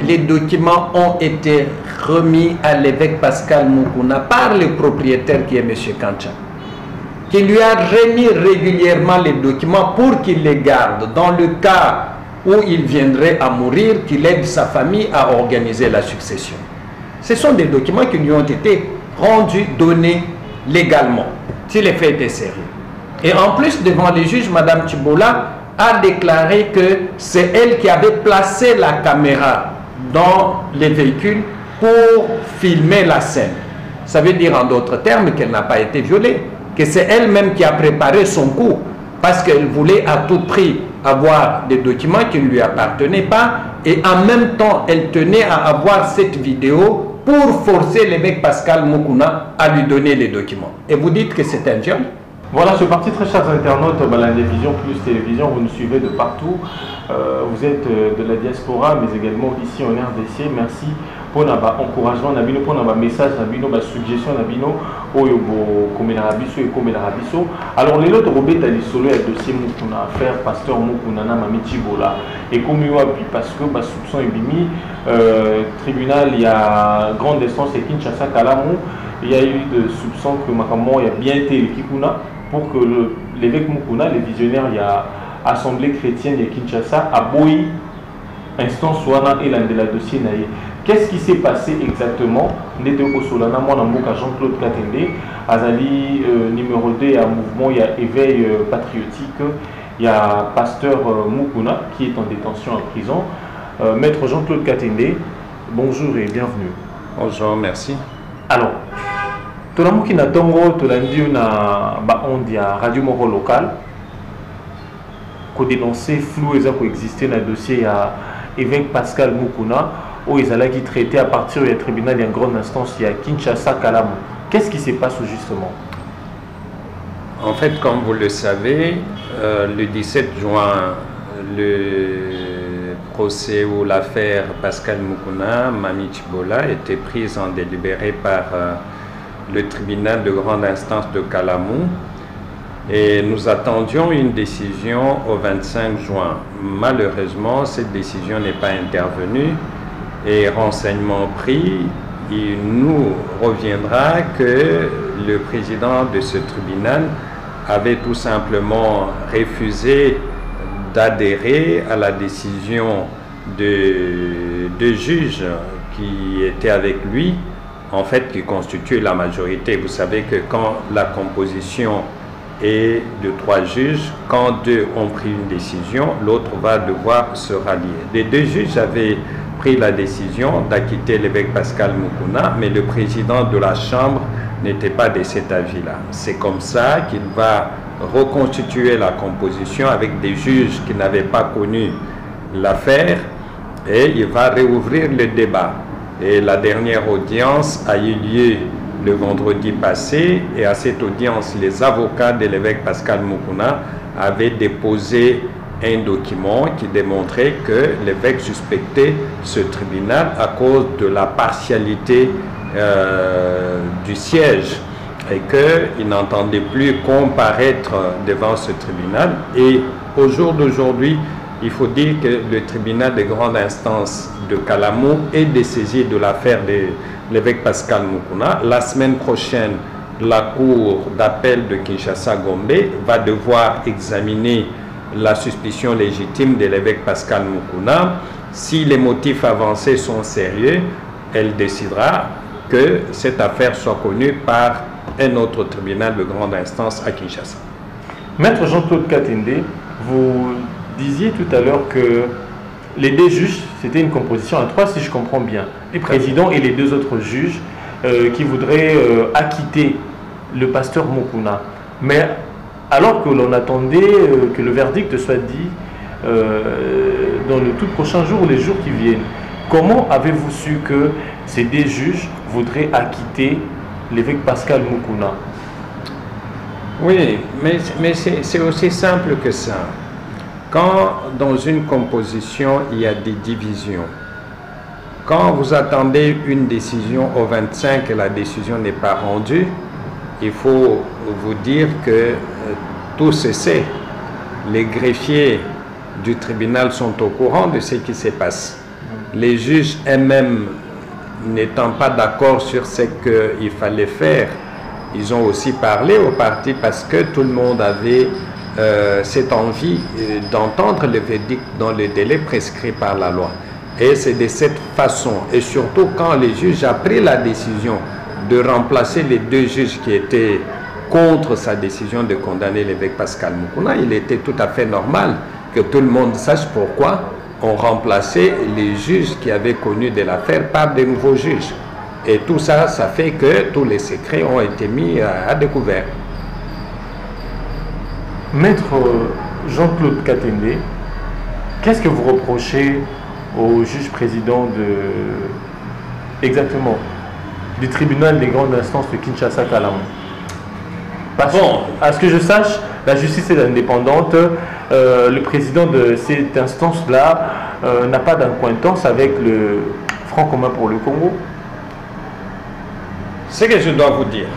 les documents ont été remis à l'évêque Pascal Moukouna par le propriétaire qui est M. Kancha, qui lui a remis régulièrement les documents pour qu'il les garde dans le cas où il viendrait à mourir, qu'il aide sa famille à organiser la succession. Ce sont des documents qui lui ont été rendus, donnés légalement, si les faits étaient sérieux. Et en plus, devant les juges, Mme Tibola a déclaré que c'est elle qui avait placé la caméra dans les véhicules pour filmer la scène. Ça veut dire en d'autres termes qu'elle n'a pas été violée, que c'est elle-même qui a préparé son coup parce qu'elle voulait à tout prix avoir des documents qui ne lui appartenaient pas et en même temps elle tenait à avoir cette vidéo pour forcer l'évêque Pascal Moukouna à lui donner les documents. Et vous dites que c'est un viol? Voilà, c'est parti très chers internautes, la Vision Plus Télévision, vous nous suivez de partout. Vous êtes de la diaspora, mais également ici en RDC. Merci pour l'encouragement, pour le message, la suggestion, alors les autres Robert a dit solo et dossier Moukouna affaire pasteur Moukouna na Mami Tibola et comme parce que soupçon est bimi tribunal il y a grande instance et Kinshasa Kalamu il y a eu de soupçons que Makamon il y a bien été Kikuna pour que l'évêque Moukouna, les visionnaires, il y a assemblée chrétienne de Kinshasa à Boyi instance Wana et de la dossier naïe. Qu'est-ce qui s'est passé exactement? Jean-Claude Katende, Azali numéro 2 à mouvement, il y a éveil patriotique, il y a pasteur Moukouna qui est en détention en prison. Maître Jean-Claude Katende, bonjour et bienvenue. Bonjour, merci. Alors, tout le monde qui n'a pas dit na radio moro local, qu'on dénonçait flou et ça existait dans le dossier à évêque Pascal Moukouna. Où ils allaient traiter à partir du tribunal en grande instance, il y a Kinshasa Kalamu. Qu'est-ce qui se passe justement? En fait, comme vous le savez, le 17 juin, le procès ou l'affaire Pascal Moukouna, Mami Tibola, était prise en délibéré par le tribunal de grande instance de Kalamu. Et nous attendions une décision au 25 juin. Malheureusement, cette décision n'est pas intervenue. Et renseignement pris, il nous reviendra que le président de ce tribunal avait tout simplement refusé d'adhérer à la décision de juges qui étaient avec lui, en fait qui constituent la majorité. Vous savez que quand la composition est de 3 juges, quand 2 ont pris une décision, l'autre va devoir se rallier. Les 2 juges avaient pris la décision d'acquitter l'évêque Pascal Moukouna, mais le président de la Chambre n'était pas de cet avis-là. C'est comme ça qu'il va reconstituer la composition avec des juges qui n'avaient pas connu l'affaire et il va réouvrir le débat. Et la dernière audience a eu lieu le vendredi passé et à cette audience, les avocats de l'évêque Pascal Moukouna avaient déposé un document qui démontrait que l'évêque suspectait ce tribunal à cause de la partialité du siège et qu'il n'entendait plus comparaître devant ce tribunal. Et au jour d'aujourd'hui, il faut dire que le tribunal de grande instance de Kalamu est dessaisi de l'affaire de l'évêque Pascal Moukouna. La semaine prochaine, la cour d'appel de Kinshasa-Gombe va devoir examiner la suspicion légitime de l'évêque Pascal Moukouna. Si les motifs avancés sont sérieux, elle décidera que cette affaire soit connue par un autre tribunal de grande instance à Kinshasa. Maître Jean-Claude Katende, vous disiez tout à l'heure que les 2 juges, c'était une composition à 3 si je comprends bien. Les présidents et les 2 autres juges qui voudraient acquitter le pasteur Moukouna. Mais alors que l'on attendait que le verdict soit dit dans le tout prochain jour ou les jours qui viennent, comment avez-vous su que ces 2 juges voudraient acquitter l'évêque Pascal Moukouna? Oui, mais c'est aussi simple que ça. Quand dans une composition, il y a des divisions, quand vous attendez une décision au 25 et la décision n'est pas rendue, il faut vous dire que tout se sait. Les greffiers du tribunal sont au courant de ce qui se passe. les juges eux-mêmes n'étant pas d'accord sur ce qu'il fallait faire, ils ont aussi parlé au parti parce que tout le monde avait cette envie d'entendre le verdict dans le délai prescrit par la loi. Et c'est de cette façon, et surtout quand les juges ont pris la décision de remplacer les deux juges qui étaient contre sa décision de condamner l'évêque Pascal Moukouna, il était tout à fait normal que tout le monde sache pourquoi on remplaçait les juges qui avaient connu de l'affaire par de nouveaux juges. Et tout ça, ça fait que tous les secrets ont été mis à découvert. Maître Jean-Claude Katende, qu'est-ce que vous reprochez au juge président du tribunal des grandes instances de Kinshasa-Kalamu? Bon, à ce que je sache, la justice est indépendante. Le président de cette instance-là n'a pas d'accointance avec le Front commun pour le Congo. Ce que je dois vous dire,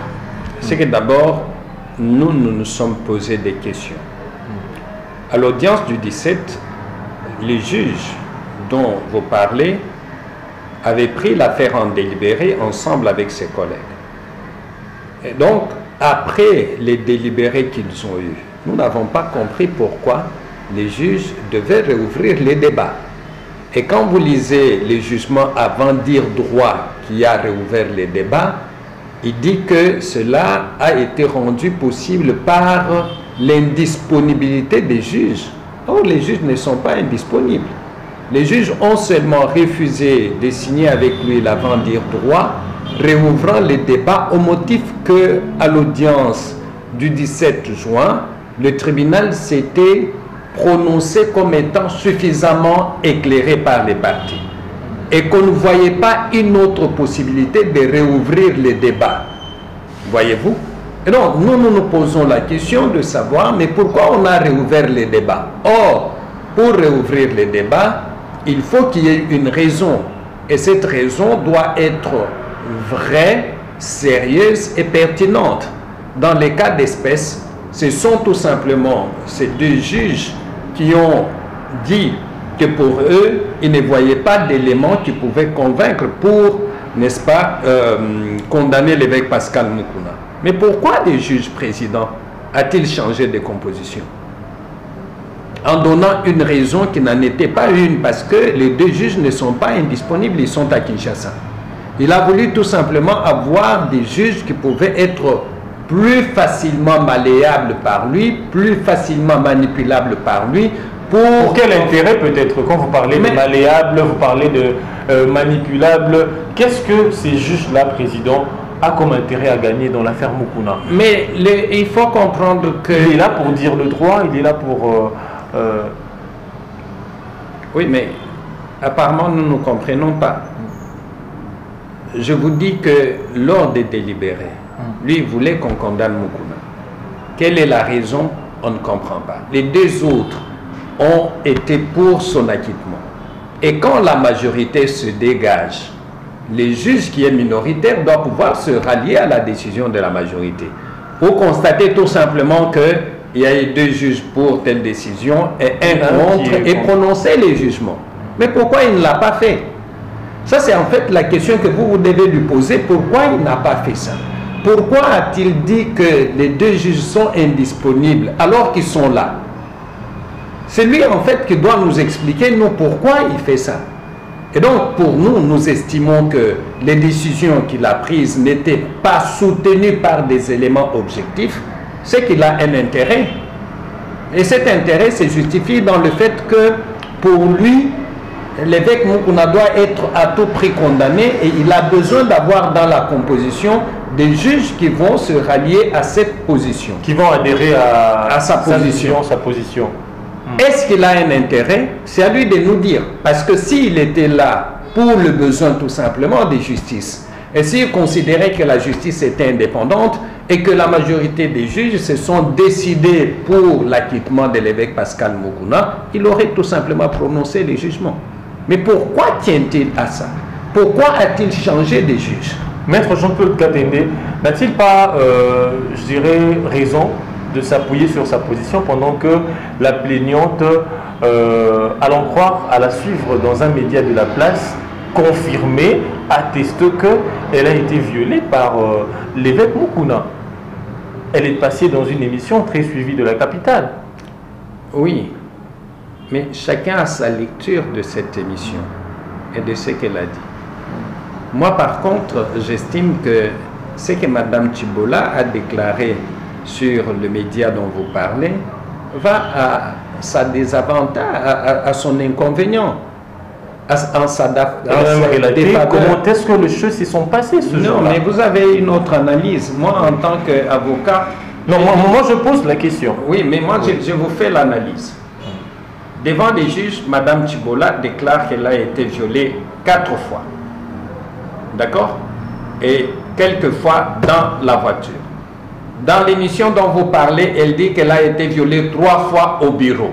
c'est que d'abord, nous nous sommes posé des questions. À l'audience du 17, les juges dont vous parlez avaient pris l'affaire en délibéré ensemble avec ses collègues. Et donc, après les délibérés qu'ils ont eus, nous n'avons pas compris pourquoi les juges devaient réouvrir les débats. Et quand vous lisez les jugements avant dire droit qui a réouvert les débats, il dit que cela a été rendu possible par l'indisponibilité des juges. Or, les juges ne sont pas indisponibles. Les juges ont seulement refusé de signer avec lui l'avant-dire droit, réouvrant les débats au motif que, à l'audience du 17 juin, le tribunal s'était prononcé comme étant suffisamment éclairé par les parties et qu'on ne voyait pas une autre possibilité de réouvrir les débats. Voyez-vous? Et donc, nous posons la question de savoir, mais pourquoi on a réouvert les débats? Or, pour réouvrir les débats, il faut qu'il y ait une raison. Et cette raison doit être vraie, sérieuse et pertinente. Dans les cas d'espèce, ce sont tout simplement ces deux juges qui ont dit que pour eux, ils ne voyaient pas d'éléments qui pouvaient convaincre pour, n'est-ce pas, condamner l'évêque Pascal Moukouna. Mais pourquoi le juge président a-t-il changé de composition? En donnant une raison qui n'en était pas une, parce que les deux juges ne sont pas indisponibles, ils sont à Kinshasa. Il a voulu tout simplement avoir des juges qui pouvaient être plus facilement malléables par lui, plus facilement manipulables par lui. Pour quel intérêt peut-être? Quand vous parlez de malléable, vous parlez de manipulable, qu'est-ce que ces juges-là, président, a comme intérêt à gagner dans l'affaire Moukouna? Mais il faut comprendre que... Il est là pour dire le droit, il est là pour... Oui, mais apparemment nous ne comprenons pas. Je vous dis que lors des délibérés, lui il voulait qu'on condamne Moukouna. Quelle est la raison? On ne comprend pas. Les deux autres ont été pour son acquittement. Et quand la majorité se dégage, les juges qui est minoritaire doivent pouvoir se rallier à la décision de la majorité pour constater tout simplement qu'il y a eu deux juges pour telle décision et un contre et prononcer les jugements. Mais pourquoi il ne l'a pas fait? Ça, c'est en fait la question que vous devez lui poser. Pourquoi il n'a pas fait ça? Pourquoi a-t-il dit que les deux juges sont indisponibles alors qu'ils sont là? C'est lui en fait qui doit nous expliquer nous pourquoi il fait ça. Et donc pour nous, nous estimons que les décisions qu'il a prises n'étaient pas soutenues par des éléments objectifs. C'est qu'il a un intérêt. Et cet intérêt se justifie dans le fait que pour lui, l'évêque Moukouna doit être à tout prix condamné et il a besoin d'avoir dans la composition des juges qui vont se rallier à cette position. Qui vont adhérer à sa position. Est-ce qu'il a un intérêt? C'est à lui de nous dire. Parce que s'il était là pour le besoin tout simplement de justice, et s'il considérait que la justice était indépendante et que la majorité des juges se sont décidés pour l'acquittement de l'évêque Pascal Moukouna, il aurait tout simplement prononcé les jugements. Mais pourquoi tient-il à ça? Pourquoi a-t-il changé de juge? Maître Jean-Claude Katende, n'a-t-il pas, je dirais, raison de s'appuyer sur sa position pendant que la plaignante allons croire, à la suivre dans un média de la place, confirmé, atteste qu'elle a été violée par l'évêque Mukuna. Elle est passée dans une émission très suivie de la capitale. Oui, mais chacun a sa lecture de cette émission et de ce qu'elle a dit. Moi, par contre, j'estime que ce que Mme Tchibola a déclaré sur le média dont vous parlez va à sa désavantage, à son inconvénient, en sa défaveur. Comment est-ce que les choses se sont passées ce jour-là? Non, mais vous avez une autre analyse. Moi, en tant qu'avocat... Non, moi, je pose la question. Oui, mais moi, je vous fais l'analyse. Devant les juges, Mme Tchibola déclare qu'elle a été violée 4 fois. D'accord? Et quelques fois dans la voiture. Dans l'émission dont vous parlez, elle dit qu'elle a été violée 3 fois au bureau.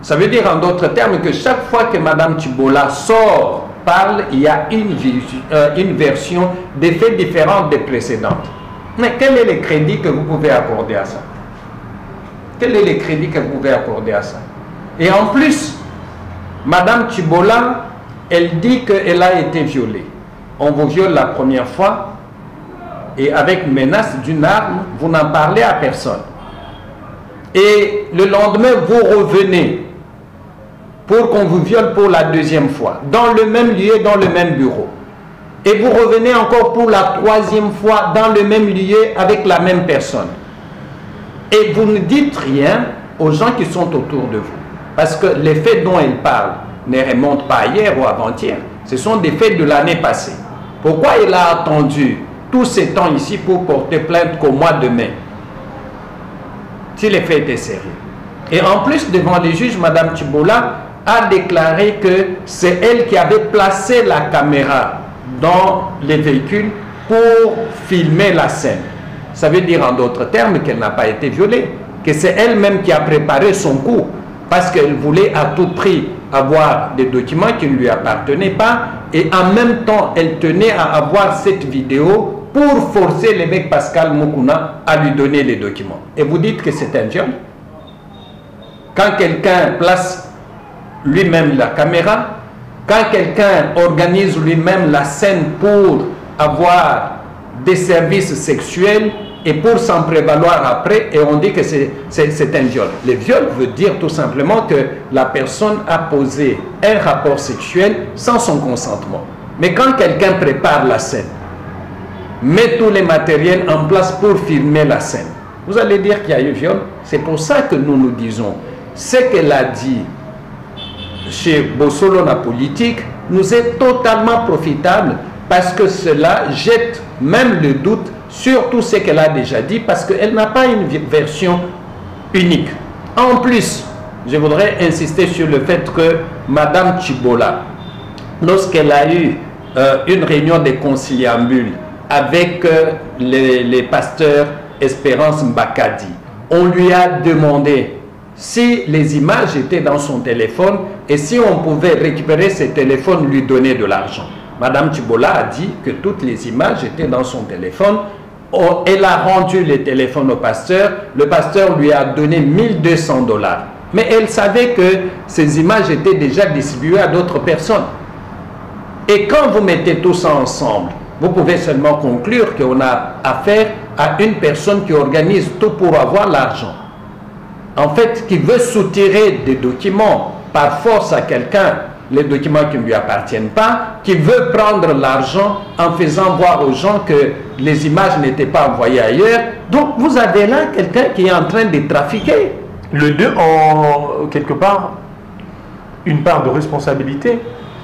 Ça veut dire en d'autres termes que chaque fois que Mme Tchibola sort, parle, il y a une version des faits différentes des précédentes. Mais quel est le crédit que vous pouvez accorder à ça? Quel est le crédit que vous pouvez accorder à ça? Et en plus, Mme Tchibola, elle dit qu'elle a été violée. On vous viole la première fois et avec menace d'une arme, vous n'en parlez à personne. Et le lendemain, vous revenez pour qu'on vous viole pour la deuxième fois, dans le même lieu, dans le même bureau. Et vous revenez encore pour la 3e fois dans le même lieu avec la même personne. Et vous ne dites rien aux gens qui sont autour de vous. Parce que les faits dont elle parle ne remontent pas hier ou avant-hier. Ce sont des faits de l'année passée. Pourquoi elle a attendu tous ces temps ici pour porter plainte qu'au mois de mai? Si les faits étaient sérieux. Et en plus, devant les juges, Mme Tchibola a déclaré que c'est elle qui avait placé la caméra dans les véhicules pour filmer la scène. Ça veut dire en d'autres termes qu'elle n'a pas été violée, que c'est elle-même qui a préparé son coup parce qu'elle voulait à tout prix avoir des documents qui ne lui appartenaient pas et en même temps elle tenait à avoir cette vidéo pour forcer l'évêque Pascal Mukuna à lui donner les documents. Et vous dites que c'est un viol? Quand quelqu'un place lui-même la caméra, quand quelqu'un organise lui-même la scène pour avoir des services sexuels et pour s'en prévaloir après, et on dit que c'est un viol. Le viol veut dire tout simplement que la personne a posé un rapport sexuel sans son consentement. Mais quand quelqu'un prépare la scène, met tous les matériels en place pour filmer la scène, vous allez dire qu'il y a eu viol. C'est pour ça que nous disons, ce qu'elle a dit chez Bossolo la politique nous est totalement profitable parce que cela jette même le doute sur tout ce qu'elle a déjà dit parce qu'elle n'a pas une version unique. En plus, je voudrais insister sur le fait que Mme Tchibola, lorsqu'elle a eu une réunion des conciliambules avec les pasteurs Espérance Mbakadi, on lui a demandé si les images étaient dans son téléphone et si on pouvait récupérer ces téléphones, lui donner de l'argent. Mme Tchibola a dit que toutes les images étaient dans son téléphone. Elle a rendu les téléphones au pasteur. Le pasteur lui a donné 1200 $. Mais elle savait que ces images étaient déjà distribuées à d'autres personnes. Et quand vous mettez tout ça ensemble, vous pouvez seulement conclure qu'on a affaire à une personne qui organise tout pour avoir l'argent. En fait, qui veut soutirer des documents par force à quelqu'un, les documents qui ne lui appartiennent pas, qui veut prendre l'argent en faisant voir aux gens que les images n'étaient pas envoyées ailleurs. Donc, vous avez là quelqu'un qui est en train de trafiquer. Les deux ont, quelque part, une part de responsabilité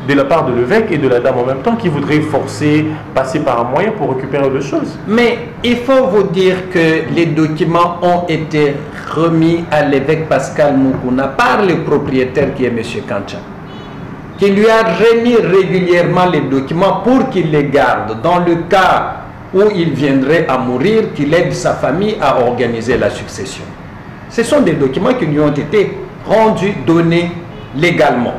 de la part de l'évêque et de la dame en même temps qui voudrait forcer, passer par un moyen pour récupérer des choses. Mais il faut vous dire que les documents ont été remis à l'évêque Pascal Mukuna par le propriétaire qui est M. Kancha, qui lui a remis régulièrement les documents pour qu'il les garde dans le cas où il viendrait à mourir, qu'il aide sa famille à organiser la succession. Ce sont des documents qui lui ont été rendus, donnés légalement.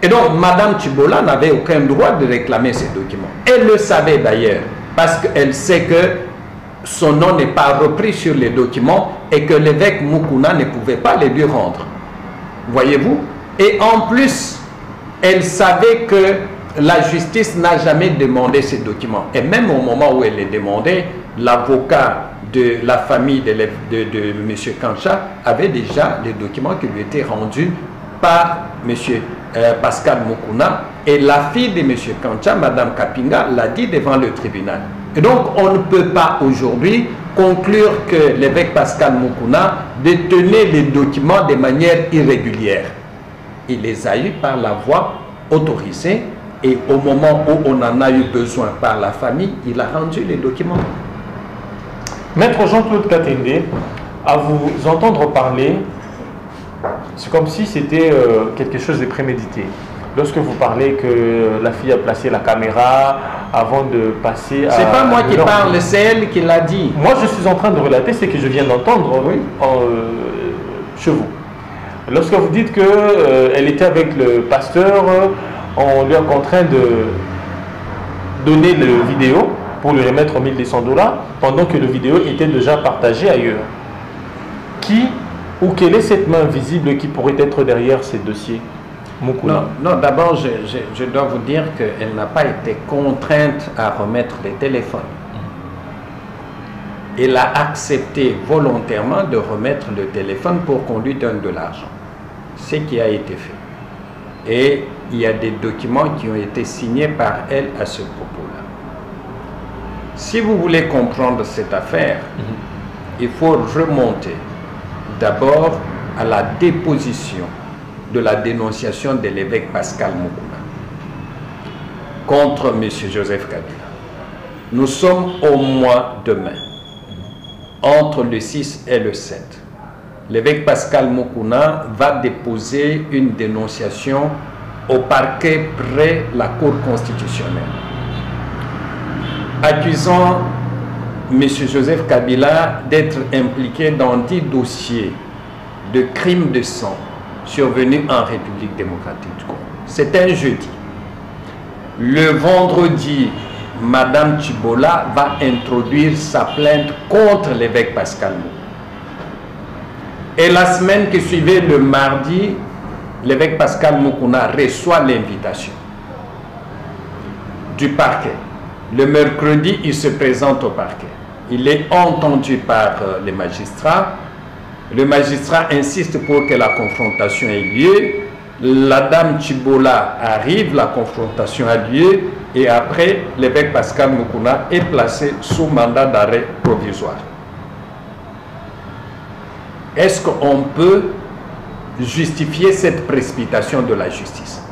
Et donc, Mme Tchibola n'avait aucun droit de réclamer ces documents. Elle le savait d'ailleurs, parce qu'elle sait que son nom n'est pas repris sur les documents et que l'évêque Mukuna ne pouvait pas les lui rendre. Voyez-vous? Et en plus, elle savait que la justice n'a jamais demandé ces documents. Et même au moment où elle les demandait, l'avocat de la famille de M. Kancha avait déjà les documents qui lui étaient rendus par M. Pascal Mukuna. Et la fille de M. Kancha, Mme Kapinga, l'a dit devant le tribunal. Et donc, on ne peut pas aujourd'hui conclure que l'évêque Pascal Mukuna détenait les documents de manière irrégulière. Il les a eus par la voie autorisée et au moment où on en a eu besoin par la famille, il a rendu les documents. Maître Jean-Claude Katende, à vous entendre parler, c'est comme si c'était quelque chose de prémédité. Lorsque vous parlez que la fille a placé la caméra avant de passer à... C'est pas moi qui parle, c'est elle qui l'a dit. Moi, je suis en train de relater ce que je viens d'entendre chez vous. Lorsque vous dites qu'elle était avec le pasteur, on lui a contraint de donner le vidéo pour lui remettre 1200 $, pendant que le vidéo était déjà partagé ailleurs. Qui ou quelle est cette main visible qui pourrait être derrière ces dossiers? Non, d'abord, je dois vous dire qu'elle n'a pas été contrainte à remettre les téléphones. Elle a accepté volontairement de remettre le téléphone pour qu'on lui donne de l'argent. Ce qui a été fait. Et il y a des documents qui ont été signés par elle à ce propos-là. Si vous voulez comprendre cette affaire, il faut remonter d'abord à la déposition de la dénonciation de l'évêque Pascal Mukuna contre M. Joseph Kabila. Nous sommes au mois de mai, entre le 6 et le 7. L'évêque Pascal Mukuna va déposer une dénonciation au parquet près la Cour constitutionnelle, accusant M. Joseph Kabila d'être impliqué dans 10 dossiers de crimes de sang survenus en République démocratique du Congo. C'est un jeudi. Le vendredi, Mme Chibola va introduire sa plainte contre l'évêque Pascal Mukuna. Et la semaine qui suivait, le mardi, l'évêque Pascal Mukuna reçoit l'invitation du parquet. Le mercredi, il se présente au parquet. Il est entendu par les magistrats. Le magistrat insiste pour que la confrontation ait lieu. La dame Chibola arrive, la confrontation a lieu. Et après, l'évêque Pascal Mukuna est placé sous mandat d'arrêt provisoire. Est-ce qu'on peut justifier cette précipitation de la justice?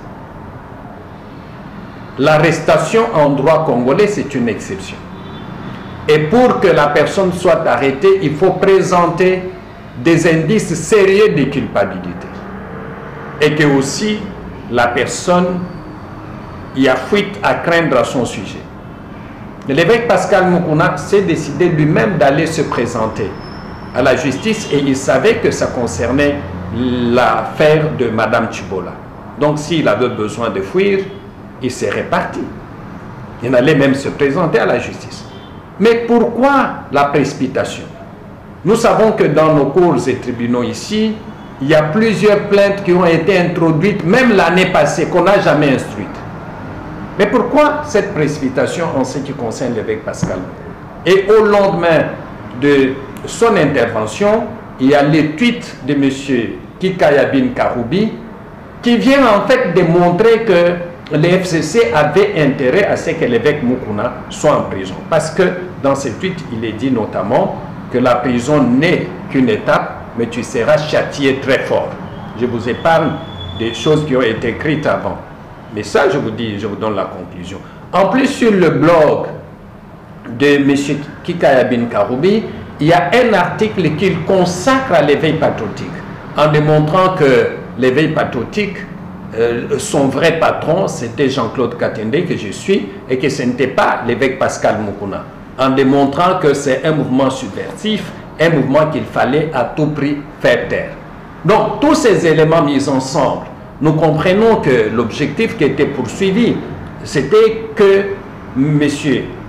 L'arrestation en droit congolais, c'est une exception. Et pour que la personne soit arrêtée, il faut présenter des indices sérieux de culpabilité. Et que aussi, la personne y a fuite à craindre à son sujet. L'évêque Pascal Mukuna s'est décidé lui-même d'aller se présenter à la justice et il savait que ça concernait l'affaire de Mme Chibola. Donc s'il avait besoin de fuir, il serait parti. Il allait même se présenter à la justice. Mais pourquoi la précipitation? Nous savons que dans nos cours et tribunaux ici, il y a plusieurs plaintes qui ont été introduites, même l'année passée, qu'on n'a jamais instruites. Mais pourquoi cette précipitation en ce qui concerne l'évêque Pascal? Et au lendemain de son intervention, il y a les tweets de M. Kikayabin Karoubi qui vient en fait démontrer que les FCC avaient intérêt à ce que l'évêque Mukuna soit en prison. Parce que dans ces tweets, il est dit notamment que la prison n'est qu'une étape, mais tu seras châtié très fort. Je vous épargne des choses qui ont été écrites avant. Mais ça, je vous dis, je vous donne la conclusion. En plus, sur le blog de M. Kikayabin Karoubi, il y a un article qu'il consacre à l'éveil patriotique, en démontrant que l'éveil patriotique, son vrai patron, c'était Jean-Claude Katende, que je suis, et que ce n'était pas l'évêque Pascal Mukuna, en démontrant que c'est un mouvement subversif, un mouvement qu'il fallait à tout prix faire taire. Donc, tous ces éléments mis ensemble, nous comprenons que l'objectif qui était poursuivi, c'était que M.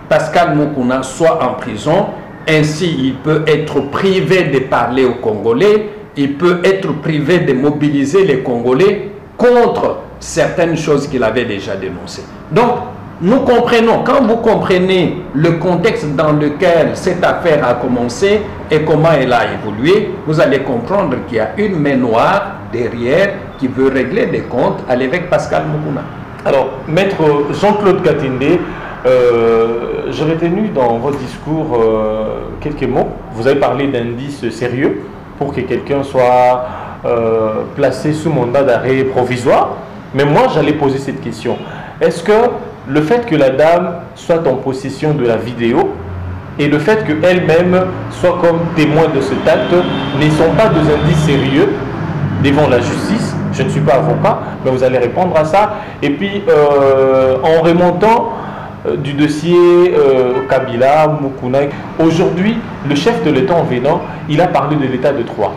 Pascal Mukuna soit en prison Ainsi, il peut être privé de parler aux Congolais, il peut être privé de mobiliser les Congolais contre certaines choses qu'il avait déjà dénoncées. Donc, nous comprenons, quand vous comprenez le contexte dans lequel cette affaire a commencé et comment elle a évolué, vous allez comprendre qu'il y a une main noire derrière qui veut régler des comptes à l'évêque Pascal Mukuna. Alors, maître Jean-Claude Katinde, j'ai retenu dans votre discours quelques mots. Vous avez parlé d'indices sérieux pour que quelqu'un soit placé sous mandat d'arrêt provisoire. Mais moi, j'allais poser cette question. Est-ce que le fait que la dame soit en possession de la vidéo et le fait qu'elle-même soit comme témoin de cet acte ne sont pas des indices sérieux devant la justice? Je ne suis pas avocat, mais vous allez répondre à ça. Et puis, en remontant du dossier Kabila, Mukuna, aujourd'hui, le chef de l'État en venant, il a parlé de l'État de droit.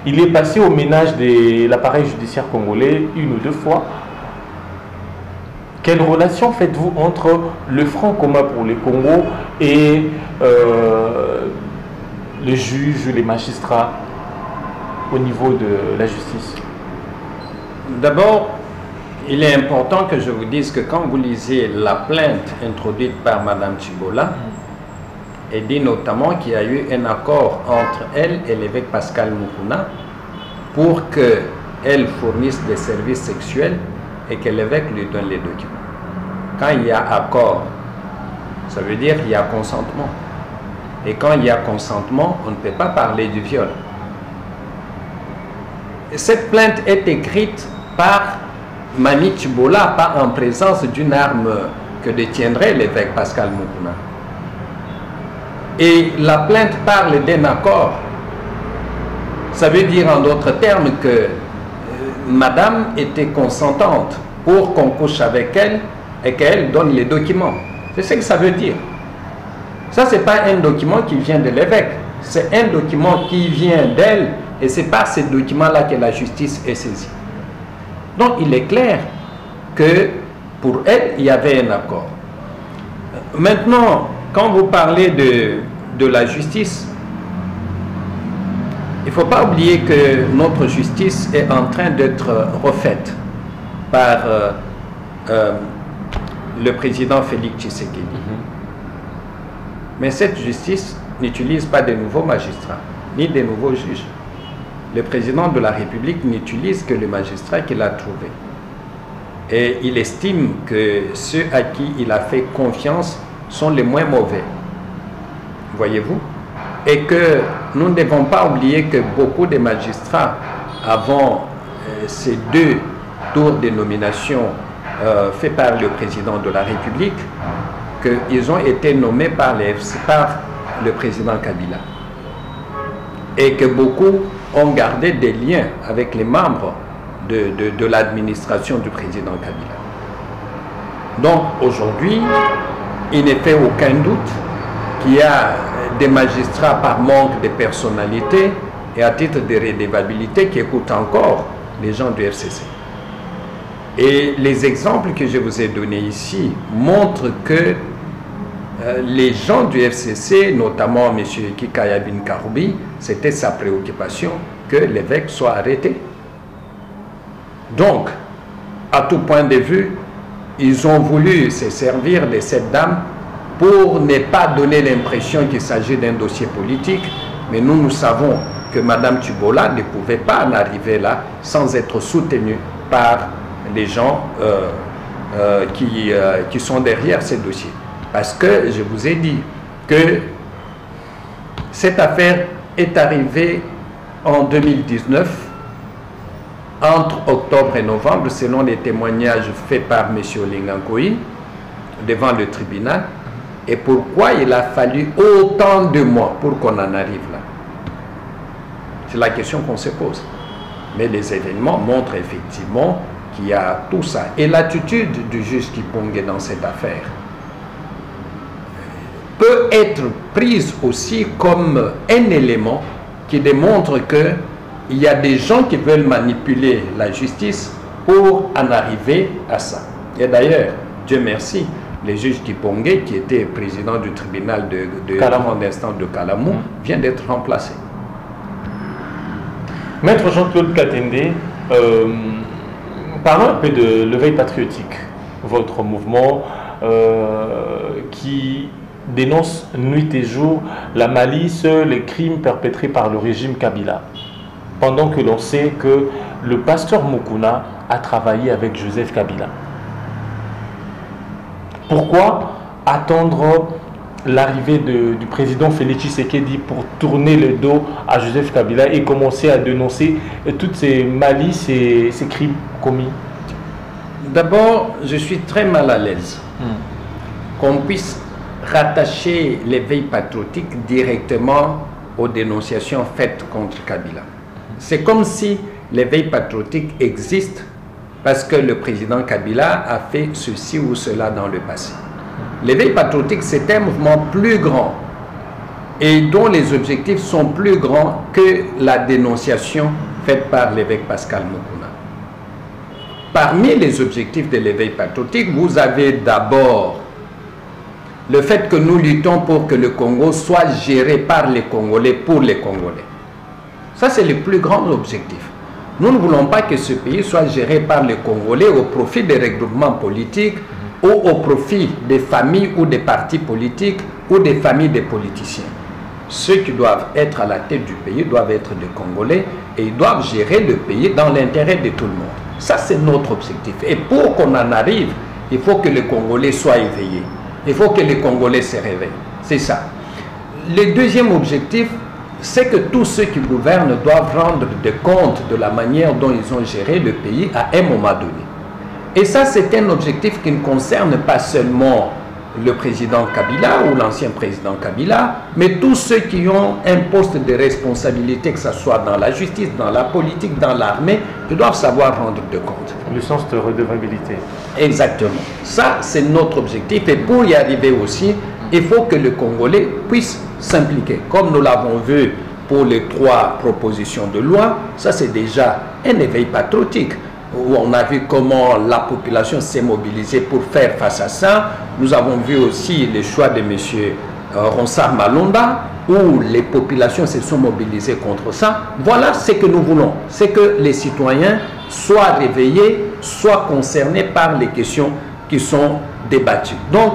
Il est passé au ménage de l'appareil judiciaire congolais une ou deux fois. Quelle relation faites-vous entre le Front commun pour le Congo et les juges, les magistrats au niveau de la justice? D'abord, il est important que je vous dise que quand vous lisez la plainte introduite par Mme Chibola, elle dit notamment qu'il y a eu un accord entre elle et l'évêque Pascal Mukuna pour qu'elle fournisse des services sexuels et que l'évêque lui donne les documents. Quand il y a accord, ça veut dire qu'il y a consentement. Et quand il y a consentement, on ne peut pas parler du viol. Et cette plainte est écrite par Mami Chibola, pas en présence d'une arme que détiendrait l'évêque Pascal Mukuna. Et la plainte parle d'un accord. Ça veut dire en d'autres termes que madame était consentante pour qu'on couche avec elle et qu'elle donne les documents. C'est ce que ça veut dire. Ça, ce n'est pas un document qui vient de l'évêque. C'est un document qui vient d'elle et c'est par ces documents-là que la justice est saisie. Donc, il est clair que pour elle, il y avait un accord. Maintenant, quand vous parlez de la justice, il ne faut pas oublier que notre justice est en train d'être refaite par le président Félix Tshisekedi. Mais cette justice n'utilise pas de nouveaux magistrats, ni de nouveaux juges. Le président de la République n'utilise que les magistrats qu'il a trouvés. Et il estime que ceux à qui il a fait confiance sont les moins mauvais. Voyez-vous? Et que nous ne devons pas oublier que beaucoup de magistrats, avant ces deux tours de nomination faits par le président de la République, qu'ils ont été nommés par le président Kabila. Et que beaucoup ont gardé des liens avec les membres de l'administration du président Kabila. Donc aujourd'hui, il ne fait aucun doute qu'il y a des magistrats par manque de personnalité et à titre de redevabilité qui écoutent encore les gens du FCC. Et les exemples que je vous ai donnés ici montrent que les gens du FCC, notamment M. Kikaya Bin Karoubi, c'était sa préoccupation que l'évêque soit arrêté. Donc, à tout point de vue, ils ont voulu se servir de cette dame pour ne pas donner l'impression qu'il s'agit d'un dossier politique, mais nous savons que Mme Chibola ne pouvait pas en arriver là sans être soutenue par les gens qui sont derrière ces dossiers. Parce que je vous ai dit que cette affaire est arrivée en 2019, entre octobre et novembre, selon les témoignages faits par M. Olingankoï devant le tribunal. Et pourquoi il a fallu autant de mois pour qu'on en arrive là? C'est la question qu'on se pose. Mais les événements montrent effectivement qu'il y a tout ça. Et l'attitude du juge Kipongue dans cette affaire peut être prise aussi comme un élément qui démontre qu'il y a des gens qui veulent manipuler la justice pour en arriver à ça. Et d'ailleurs, Dieu merci, le juge Kipongue, qui était président du tribunal de grande instance de Kalamou, vient d'être remplacé. Maître Jean-Claude Katende, parlons un peu de l'éveil patriotique, votre mouvement qui dénonce nuit et jour la malice, les crimes perpétrés par le régime Kabila. Pendant que l'on sait que le pasteur Mukuna a travaillé avec Joseph Kabila. Pourquoi attendre l'arrivée du président Félix Tshisekedi pour tourner le dos à Joseph Kabila et commencer à dénoncer toutes ces malices et ces crimes commis? D'abord, je suis très mal à l'aise qu'on puisse rattacher l'éveil patriotique directement aux dénonciations faites contre Kabila. C'est comme si l'éveil patriotique existe parce que le président Kabila a fait ceci ou cela dans le passé. L'éveil patriotique, c'est un mouvement plus grand et dont les objectifs sont plus grands que la dénonciation faite par l'évêque Pascal Mukuna. Parmi les objectifs de l'éveil patriotique, vous avez d'abord le fait que nous luttons pour que le Congo soit géré par les Congolais pour les Congolais. Ça, c'est le plus grand objectif. Nous ne voulons pas que ce pays soit géré par les Congolais au profit des regroupements politiques ou au profit des familles ou des partis politiques ou des familles des politiciens. Ceux qui doivent être à la tête du pays doivent être des Congolais et ils doivent gérer le pays dans l'intérêt de tout le monde. Ça, c'est notre objectif. Et pour qu'on en arrive, il faut que les Congolais soient éveillés. Il faut que les Congolais se réveillent. C'est ça. Le deuxième objectif, c'est que tous ceux qui gouvernent doivent rendre des comptes de la manière dont ils ont géré le pays à un moment donné. Et ça, c'est un objectif qui ne concerne pas seulement le président Kabila ou l'ancien président Kabila, mais tous ceux qui ont un poste de responsabilité, que ce soit dans la justice, dans la politique, dans l'armée, ils doivent savoir rendre des comptes. Le sens de redevabilité. Exactement. Ça, c'est notre objectif. Et pour y arriver aussi, il faut que le Congolais puisse s'impliquer. Comme nous l'avons vu pour les 3 propositions de loi, ça c'est déjà un éveil patriotique, où on a vu comment la population s'est mobilisée pour faire face à ça. Nous avons vu aussi le choix de M. Ronsard Malonda, où les populations se sont mobilisées contre ça. Voilà ce que nous voulons, c'est que les citoyens soient réveillés, soient concernés par les questions qui sont débattues. Donc,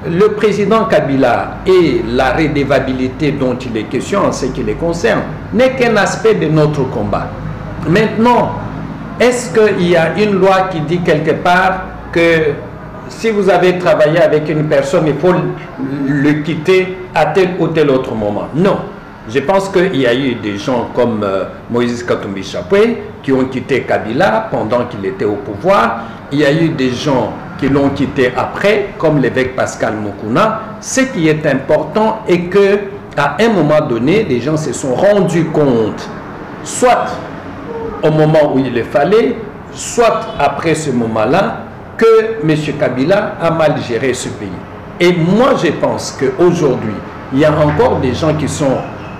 le président Kabila et la redevabilité dont il est question en ce qui les concerne n'est qu'un aspect de notre combat. Maintenant, est-ce qu'il y a une loi qui dit quelque part que si vous avez travaillé avec une personne, il faut le quitter à tel ou tel autre moment? Non. Je pense qu'il y a eu des gens comme Moïse Katumbi Chapwe qui ont quitté Kabila pendant qu'il était au pouvoir. Il y a eu des gens qui l'ont quitté après, comme l'évêque Pascal Mukuna. Ce qui est important est que à un moment donné, les gens se sont rendus compte, soit au moment où il le fallait, soit après ce moment-là, que M. Kabila a mal géré ce pays. Et moi, je pense qu'aujourd'hui, il y a encore des gens qui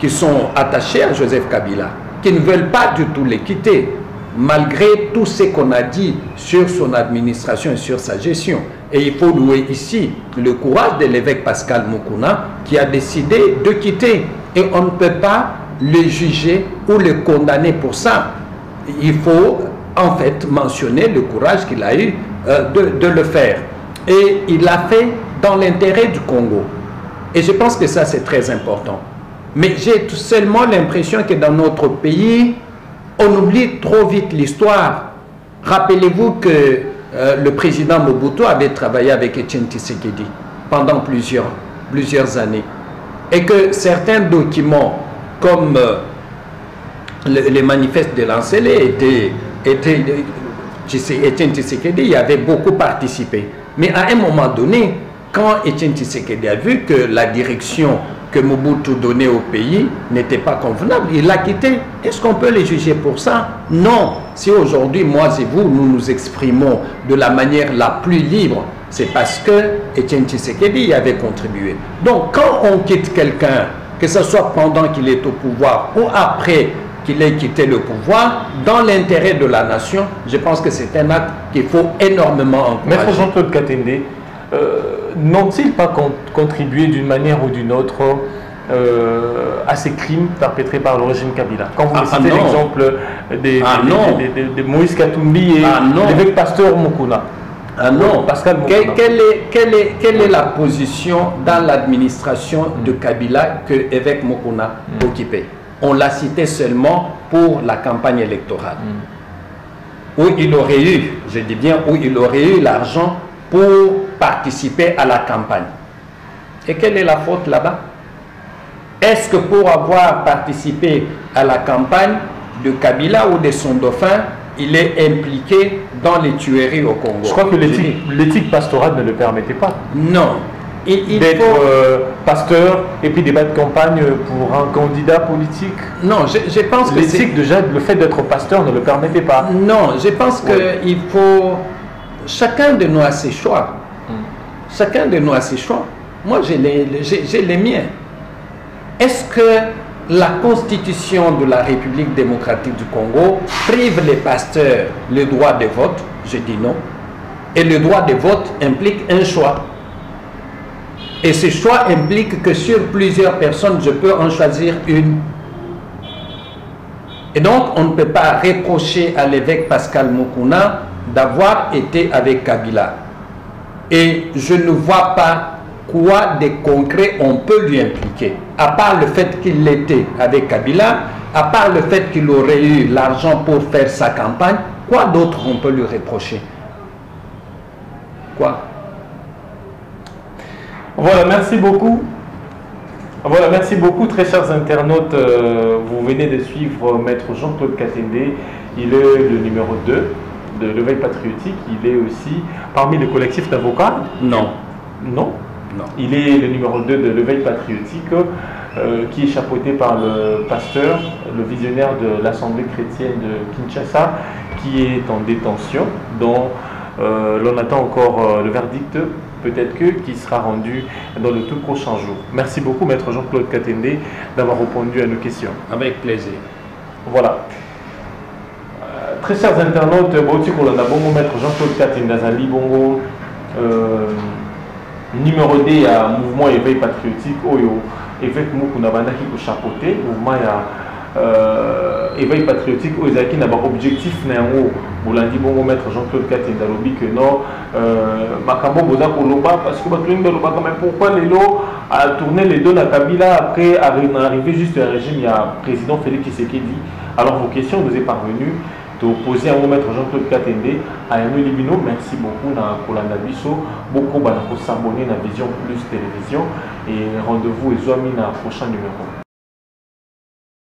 sont attachés à Joseph Kabila, qui ne veulent pas du tout le quitter, malgré tout ce qu'on a dit sur son administration et sur sa gestion. Et il faut louer ici le courage de l'évêque Pascal Mukuna, qui a décidé de quitter. Et on ne peut pas le juger ou le condamner pour ça. Il faut en fait mentionner le courage qu'il a eu de le faire. Et il l'a fait dans l'intérêt du Congo. Et je pense que ça, c'est très important. Mais j'ai seulement l'impression que dans notre pays, on oublie trop vite l'histoire. Rappelez-vous que le président Mobutu avait travaillé avec Etienne Tshisekedi pendant plusieurs années. Et que certains documents, comme les manifestes de Lancelé, Etienne Tshisekedi y avait beaucoup participé. Mais à un moment donné, quand Etienne Tshisekedi a vu que la direction que Mobutu donnait au pays n'était pas convenable, il l'a quitté. Est-ce qu'on peut les juger pour ça? Non. Si aujourd'hui, moi et vous, nous nous exprimons de la manière la plus libre, c'est parce que Etienne Tshisekedi y avait contribué. Donc, quand on quitte quelqu'un, que ce soit pendant qu'il est au pouvoir ou après qu'il ait quitté le pouvoir, dans l'intérêt de la nation, je pense que c'est un acte qu'il faut énormément encourager. Maître Jean-Claude Katende, n'ont-ils pas contribué d'une manière ou d'une autre à ces crimes perpétrés par le régime Kabila? Quand vous citez l'exemple de Moïse Katumbi et l'évêque pasteur Mukuna. Ah non, Pascal Mukuna. Quelle est la position dans l'administration de Kabila que l'évêque Mukuna occupait? On l'a cité seulement pour la campagne électorale. Où il aurait eu, je dis bien, où il aurait eu l'argent pour participer à la campagne. Et quelle est la faute là-bas? Est-ce que pour avoir participé à la campagne de Kabila ou de son dauphin, il est impliqué dans les tueries au Congo? Je crois que l'éthique pastorale ne le permettait pas. Non. D'être pasteur et puis débattre de campagne pour un candidat politique. Non, je pense que l'éthique, déjà, le fait d'être pasteur ne le permettait pas. Non, je pense qu'il faut... Chacun de nous a ses choix. Chacun de nous a ses choix. Moi, j'ai les miens. Est-ce que la Constitution de la République démocratique du Congo prive les pasteurs le droit de vote? Je dis non. Et le droit de vote implique un choix. Et ce choix implique que sur plusieurs personnes, je peux en choisir une. Et donc, on ne peut pas reprocher à l'évêque Pascal Mukuna d'avoir été avec Kabila. Et je ne vois pas quoi de concret on peut lui impliquer. À part le fait qu'il était avec Kabila, à part le fait qu'il aurait eu l'argent pour faire sa campagne, quoi d'autre on peut lui reprocher? Quoi? Voilà, merci beaucoup. Voilà, merci beaucoup, très chers internautes. Vous venez de suivre Maître Jean-Claude Katende. Il est le numéro 2 de l'éveil patriotique. Il est aussi parmi le collectif d'avocats. Non. Non? Non. Il est le numéro 2 de l'éveil patriotique qui est chapeauté par le pasteur, le visionnaire de l'Assemblée chrétienne de Kinshasa, qui est en détention, dont l'on attend encore le verdict, peut-être qui sera rendu dans le tout prochain jour. Merci beaucoup, Maître Jean-Claude Katende, d'avoir répondu à nos questions. Avec plaisir. Voilà. Très chers internautes, Maître Jean-Claude Katende, Azali Bongo, numéro D à mouvement éveil patriotique, Oyo, évêque Mukuna Bandaki ko chapeauté, mouvement éveil patriotique, Ozaki n'a pas objectif néanmoins. Bolandi Bongo Maître Jean-Claude Katende Lobi que non, Makambo Boza Koloba, parce que Bakling de Loba, mais pourquoi les lots a tourné les deux à Kabila après arriver juste à un régime, il y a le président Félix Tshisekedi. Alors vos questions nous est parvenues. De poser à mon Maître Jean-Claude Katende à Yano Libino. Merci beaucoup pour la Nabiso. Beaucoup pour s'abonner à Vision Plus Télévision. Et rendez-vous et zoami dans le prochain numéro.